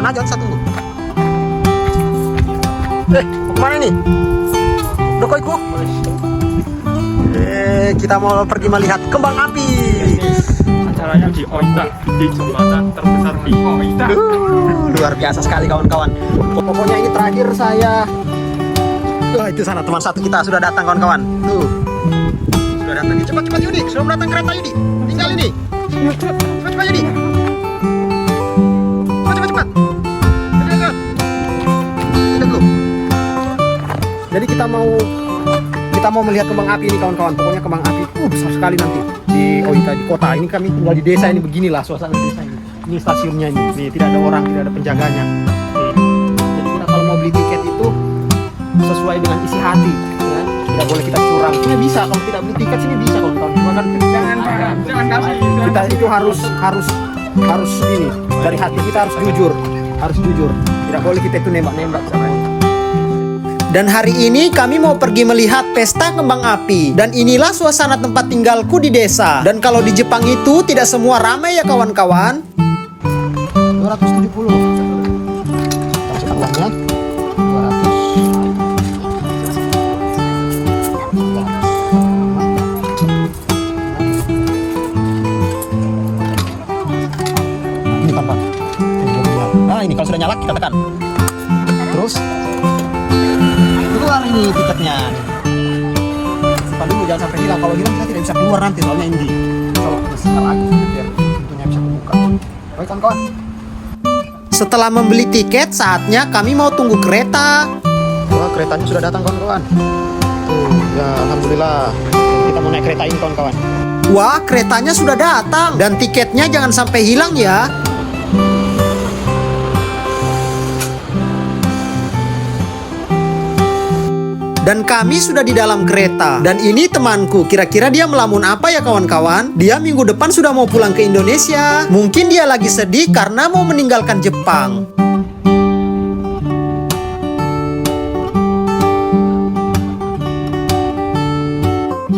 aja, saya tunggu. Mau kemana ini? Dokoiku? Kita mau pergi melihat kembang api. Acaranya di Oita, di jembatan terbesar di Oita. Luar biasa sekali kawan-kawan. Pokoknya ini terakhir saya. Itu sana teman satu kita sudah datang kawan-kawan. Tuh. Sudah datang. Cepat-cepat Yudi, sebelum datang kereta Yudi. Tinggal ini. Cepat-cepat Yudi. Cepat-cepat. Jadi kita mau melihat kembang api ini kawan-kawan. Pokoknya kembang api besar sekali nanti di Oita, di kota. Ini kami tinggal di desa ini, beginilah suasana desa ini. Ini stasiunnya ini. Nih, tidak ada orang, tidak ada penjaganya. Nih. Jadi kita kalau mau beli tiket itu sesuai dengan isi hati, ya. Tidak boleh kita curang. Sini bisa, kalau tidak beli tiket sini bisa kawan-kawan. Jangan kasih. Kita itu harus ini, dari hati kita harus jujur, tidak boleh kita itu nembak-nembak sama. Dan hari ini kami mau pergi melihat pesta kembang api. Dan inilah suasana tempat tinggalku di desa. Dan kalau di Jepang itu tidak semua ramai ya kawan-kawan. 270. Kasih tambahnya. 200. Ini tampak. Nah ini kalau sudah nyala kita tekan. Terus keluar ini tiketnya. Simpan dulu, jangan sampai hilang. Kalau hilang kita tidak bisa keluar nanti, soalnya ini kalau sebentar lagi biar pintunya bisa kebuka. Baik kawan-kawan. Setelah membeli tiket, saatnya kami mau tunggu kereta. Wah, keretanya sudah datang kawan-kawan. Tuh, ya alhamdulillah. Kita mau naik kereta ini kawan-kawan. Wah, keretanya sudah datang dan tiketnya jangan sampai hilang ya. Dan kami sudah di dalam kereta. Dan ini temanku, kira-kira dia melamun apa ya kawan-kawan? Dia minggu depan sudah mau pulang ke Indonesia. Mungkin dia lagi sedih karena mau meninggalkan Jepang.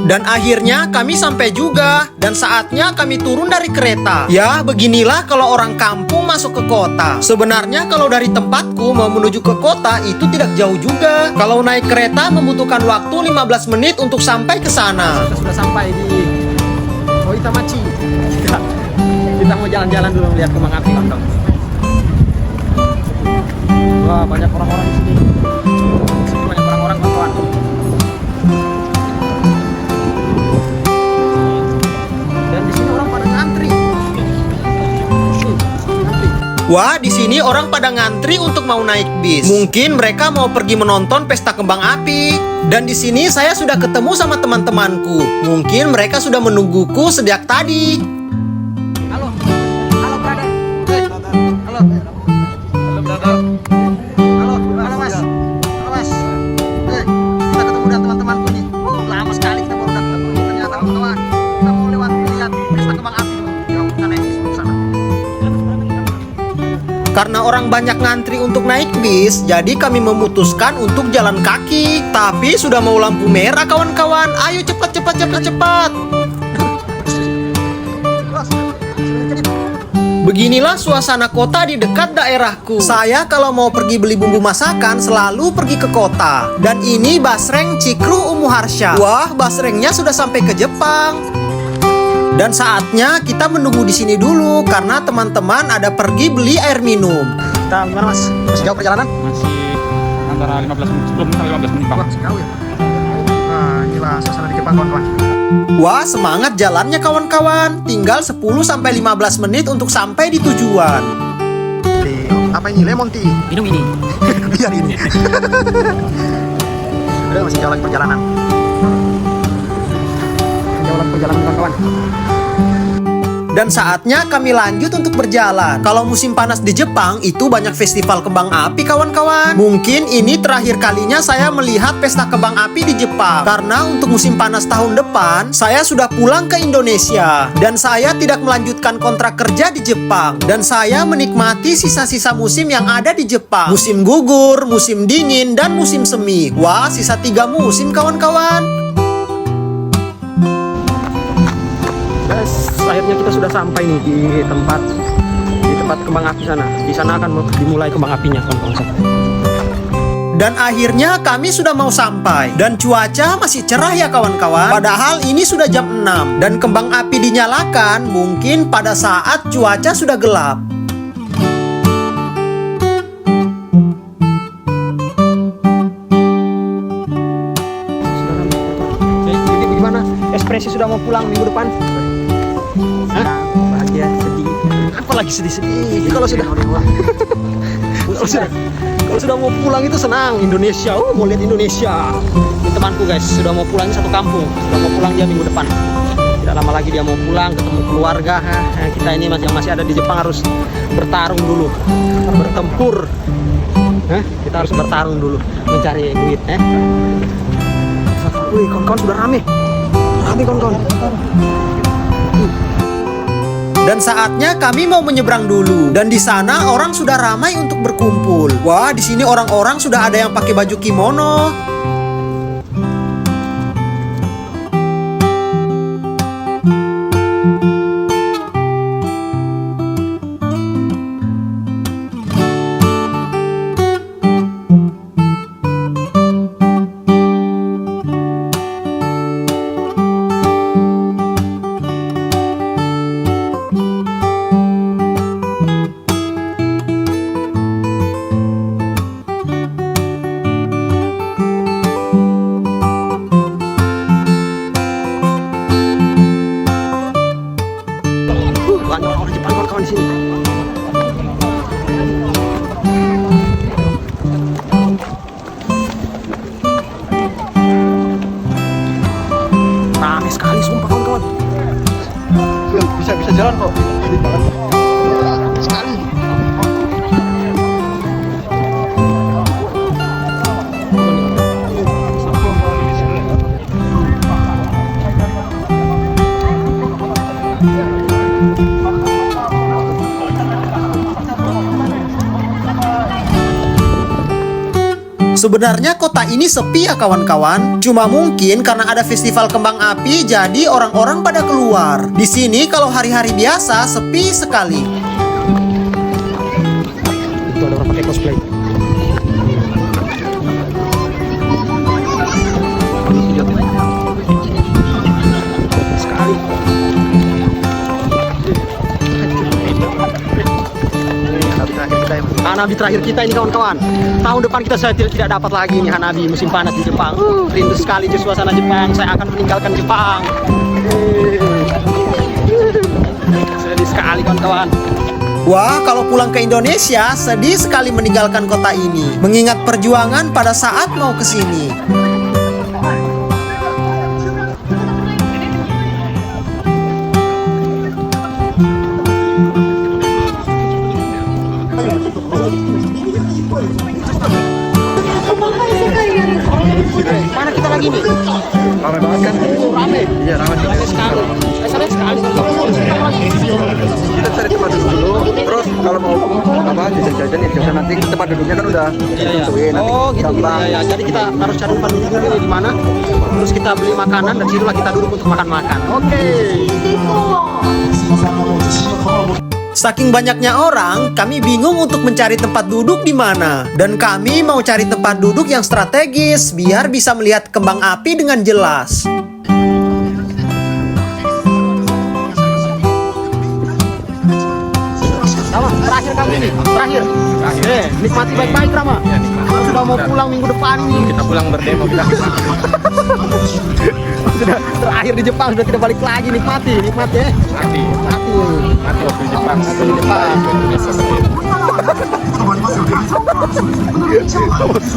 Dan akhirnya kami sampai juga. Dan saatnya kami turun dari kereta. Ya, beginilah kalau orang kampung masuk ke kota. Sebenarnya kalau dari tempatku mau menuju ke kota itu tidak jauh juga. Kalau naik kereta membutuhkan waktu 15 menit untuk sampai ke sana. Sudah sampai di Oitamachi. Kita mau jalan-jalan dulu melihat kembang api, kawan-kawan. Wah, banyak orang-orang di sini. Banyak orang-orang, kawan-kawan. Wah, di sini orang pada ngantri untuk mau naik bis. Mungkin mereka mau pergi menonton pesta kembang api. Dan di sini saya sudah ketemu sama teman-temanku. Mungkin mereka sudah menungguku sejak tadi. Halo, halo brother. Halo, halo brother. Halo, halo mas. Halo mas. Kita ketemu dengan teman-temanku nih. Lama sekali kita baru datang. Ternyata kawan-kawan, kita mau lewat lihat pesta kembang api. Kita naik bis ke sana. Karena orang banyak ngantri untuk naik bis, jadi kami memutuskan untuk jalan kaki. Tapi sudah mau lampu merah kawan-kawan. Ayo cepat. Beginilah suasana kota di dekat daerahku. Saya kalau mau pergi beli bumbu masakan selalu pergi ke kota. Dan ini Basreng Cikru Umuharsha. Wah, basrengnya sudah sampai ke Jepang. Dan saatnya kita menunggu di sini dulu karena teman-teman ada pergi beli air minum. Kita gimana mas? Masih jauh perjalanan? Masih antara 15 menit, 10 menit sampai 15 menit Pak. Masih jauh ya? Nah, inilah suasana di Jepang kawan-kawan. Wah, semangat jalannya kawan-kawan. Tinggal 10 sampai 15 menit untuk sampai di tujuan. Apa ini? Lemon tea. Minum ini. Biar ini. Udah masih jauh lagi perjalanan. Perjalanan kawan-kawan. Dan saatnya kami lanjut untuk berjalan. Kalau musim panas di Jepang itu banyak festival kembang api kawan-kawan. Mungkin ini terakhir kalinya saya melihat pesta kembang api di Jepang. Karena untuk musim panas tahun depan saya sudah pulang ke Indonesia. Dan saya tidak melanjutkan kontrak kerja di Jepang. Dan saya menikmati sisa-sisa musim yang ada di Jepang. Musim gugur, musim dingin, dan musim semi. Wah, sisa 3 musim kawan-kawan. Akhirnya kita sudah sampai nih di tempat tempat kembang api sana. Di sana akan dimulai kembang apinya, kawan-kawan. Dan akhirnya kami sudah mau sampai. Dan cuaca masih cerah ya kawan-kawan. Padahal ini sudah jam 6. Dan kembang api dinyalakan mungkin pada saat cuaca sudah gelap. Jadi gimana? Ekspresi sudah mau pulang minggu depan? Hah? Bahagia, sedih. Apalagi sedih-sedih. Kalau sudah kalau sudah mau pulang itu senang. Indonesia, mau lihat Indonesia. Ini temanku guys, sudah mau pulang, ini satu kampung. Sudah mau pulang dia minggu depan. Tidak lama lagi dia mau pulang, ketemu keluarga. Kita ini yang masih ada di Jepang harus bertarung dulu, bertempur. Kita harus bertarung dulu, mencari duit. Wih, kawan-kawan sudah rame kawan-kawan. Dan saatnya kami mau menyeberang dulu. Dan di sana orang sudah ramai untuk berkumpul. Wah, di sini orang-orang sudah ada yang pakai baju kimono. Banyak orang Jepang kawan-kawan di sini. Ramai sekali sumpah kawan-kawan. Bisa jalan kok. Sekali. Sebenarnya kota ini sepi ya kawan-kawan. Cuma mungkin karena ada festival kembang api jadi orang-orang pada keluar. Di sini kalau hari-hari biasa sepi sekali. Itu ada orang pakai cosplay. Sekali. Hanabi terakhir kita ini kawan-kawan. Tahun depan kita saya tidak dapat lagi ini Hanabi musim panas di Jepang. Rindu sekali di suasana Jepang. Saya akan meninggalkan Jepang. Sedih sekali kawan-kawan. Wah, kalau pulang ke Indonesia sedih sekali meninggalkan kota ini. Mengingat perjuangan pada saat mau ke sini. Mana kita lagi nih? Ramai banget kan? Rame. Iya, ramai Sekali. Saya sekali. Kita cari tempat duduk dulu. Terus kalau mau apa jajan ya jajan nanti tempat duduknya kan udah ditentuin. Oh gitu. Ya. Jadi kita harus cari tempat duduk dulu di mana. Terus kita beli makanan dan situlah kita duduk untuk makan-makan. Oke. Saking banyaknya orang, kami bingung untuk mencari tempat duduk di mana. Dan kami mau cari tempat duduk yang strategis biar bisa melihat kembang api dengan jelas. Rama, terakhir kali ini. Terakhir. Nikmati baik-baik Rama. Kalau sudah mau pulang minggu depan nih. Kita pulang berdemo kita. Sudah terakhir di Jepang, sudah tidak balik lagi. Nikmati ya. Mati waktu di Jepang.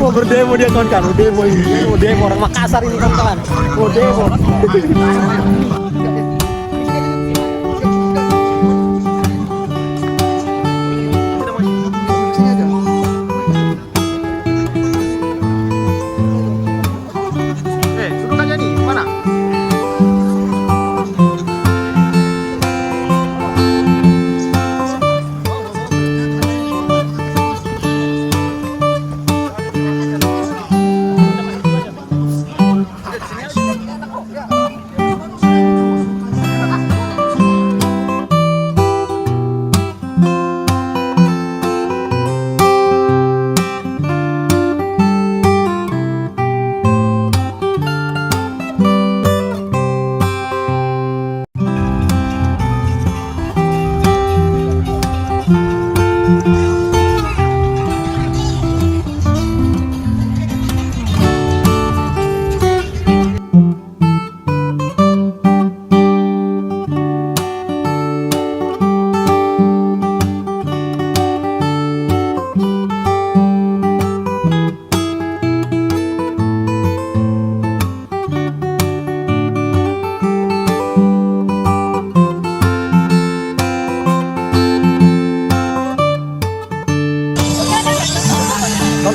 Mau berdemo dia kawan-kawan. Demo ini. Mau demo orang Makassar ini kawan-kawan. Mau demo. Duduk aja nih, mana?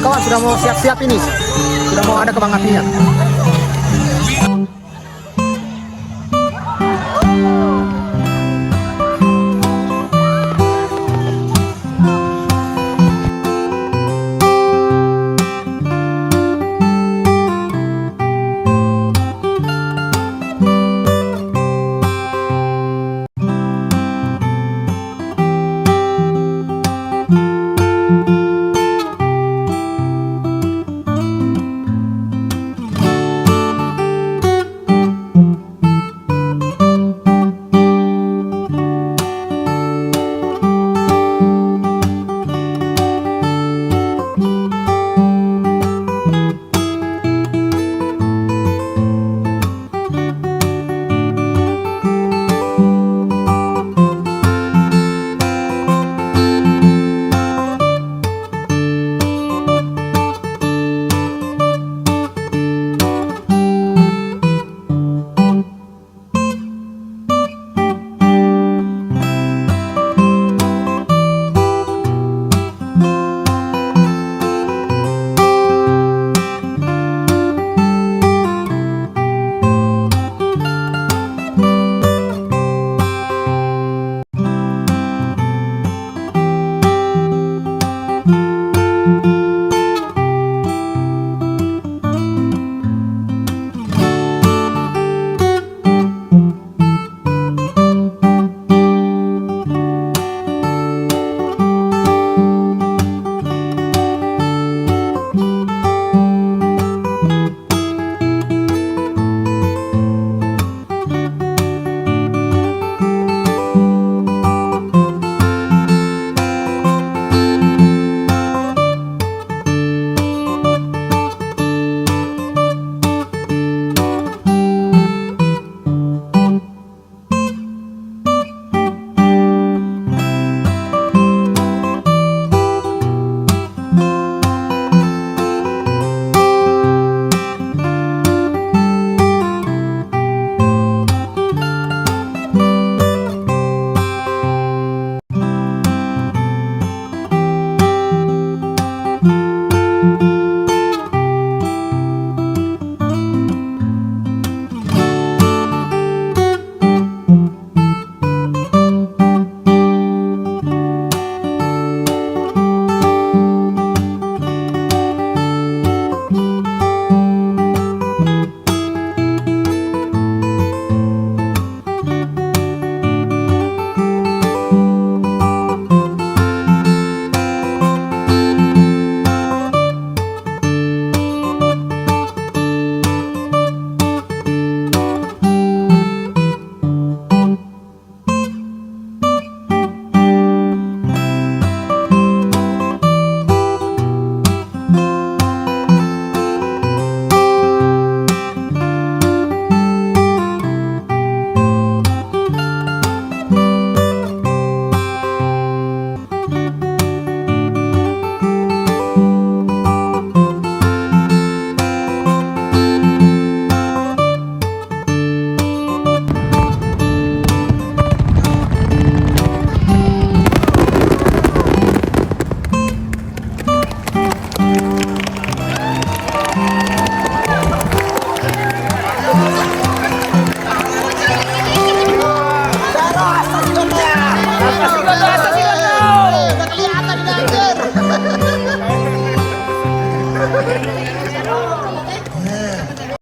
Kawan-kawan sudah mau siap-siap ini. Sudah mau ada kembang apinya.